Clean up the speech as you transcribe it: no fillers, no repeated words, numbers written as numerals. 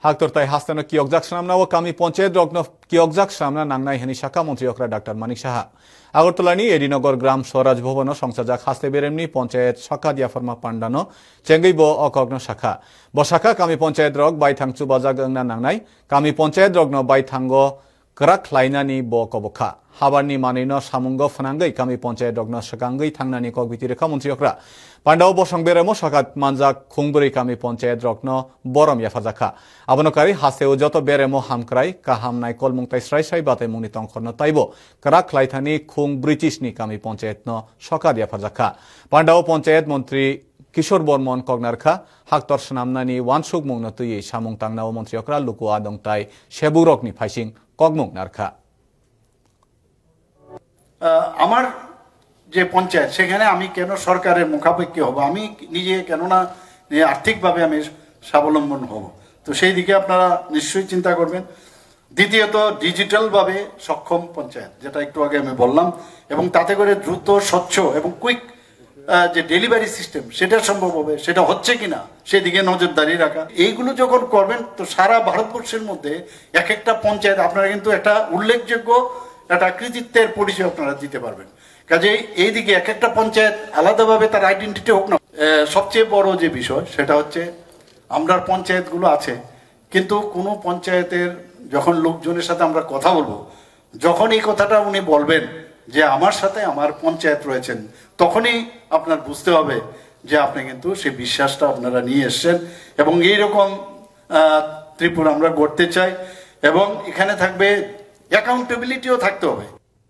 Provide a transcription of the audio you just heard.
Haktortai hastano kiokjak shamna o kami panchayat রগ্ন কিয়কজাক সামনা নাংনাই হেনি শাখা মন্ত্রী অকরা ডাক্তার মানিক সাহা আগরতলানি এডিনগর গ্রাম স্বরাজ ভবন সংসাজাক হাস্তে বেরেমনি পঞ্চায়েত শাখা দিয়াফরমা পান্ডানো চেঙ্গৈব অকগ্ন শাখা বশাখা কামি পঞ্চায়েত রগ বাইথাংচু বাজাগ ওংনা নাংনাই কামি পঞ্চায়েত রগ্ন বাইথাঙ্গ করাক লাইনানি ব কবখা হাবারনি মানিনো সামুঙ্গ ফনাঙ্গৈ কামি পঞ্চায়েত রগ্ন সকাঙ্গৈ থাংনানি কগবিতি রেখা মন্ত্রী অকরা পান্ডাও বসং বেরেমো শাখাত মানজাক খুংবুরি কামি পঞ্চায়েত রগ্ন বরম ইয়াফাজাখা আবনকারী হাসেও যত বেরেমো হামক্রাই কাহামনাই কলমুংতাই স্রাই স্রাই বাতে মুংনি তংখন্ন তাইব করাক লাইথানি খুং ব্রিটিশনি কামি পঞ্চায়েত ন সকা ইয়াফাজাখা পান্ডাও পঞ্চায়েত মন্ত্রী কিশোর বর্মন কগনারখা হাক্তর সামনানি ওয়ানসুক মুংন তুই সামুং তাংনাও মন্ত্রী অকরা লুকু আদংতাই সেবুরকনি ফাইসিং কগমুং নারখা আমার যে পঞ্চায়েত সেখানে আমি কেন সরকারের মুখাপেক্ষী হব আমি নিজে কেননা আর্থিকভাবে আমি স্বাবলম্বন হব তো সেই দিকে আপনারা নিশ্চয়ই চিন্তা করবেন দ্বিতীয়ত ডিজিটালভাবে সক্ষম পঞ্চায়েত যেটা একটু আগে আমি বললাম এবং তাতে করে দ্রুত স্বচ্ছ এবং কুইক যে ডেলিভারি সিস্টেম সেটা সম্ভব হবে সেটা হচ্ছে কিনা সেদিকে নজরদারি রাখা এইগুলো যখন করবেন তো সারা ভারতবর্ষের মধ্যে এক একটা পঞ্চায়েত আপনারা কিন্তু একটা উল্লেখযোগ্য একটা কৃতিত্বের পরিচয় আপনারা দিতে পারবেন কাজেই এইদিকে এক একটা পঞ্চায়েত আলাদাভাবে তার আইডেন্টিটি হোক না সবচেয়ে বড় যে বিষয় সেটা হচ্ছে আমরা পঞ্চায়েতগুলো আছে কিন্তু কোনো পঞ্চায়েতের যখন লোকজনের সাথে আমরা কথা বলবো যখন এই কথাটা উনি বলবেন যে আমার সাথে আমার পঞ্চায়েত রয়েছেন তখনই আপনার বুঝতে হবে যে আপনি কিন্তু সেই বিশ্বাসটা আপনারা নিয়ে এসছেন এবং এইরকম ত্রিপুরা আমরা গড়তে চাই এবং এখানে থাকবে অ্যাকাউন্টেবিলিটিও থাকতে হবে।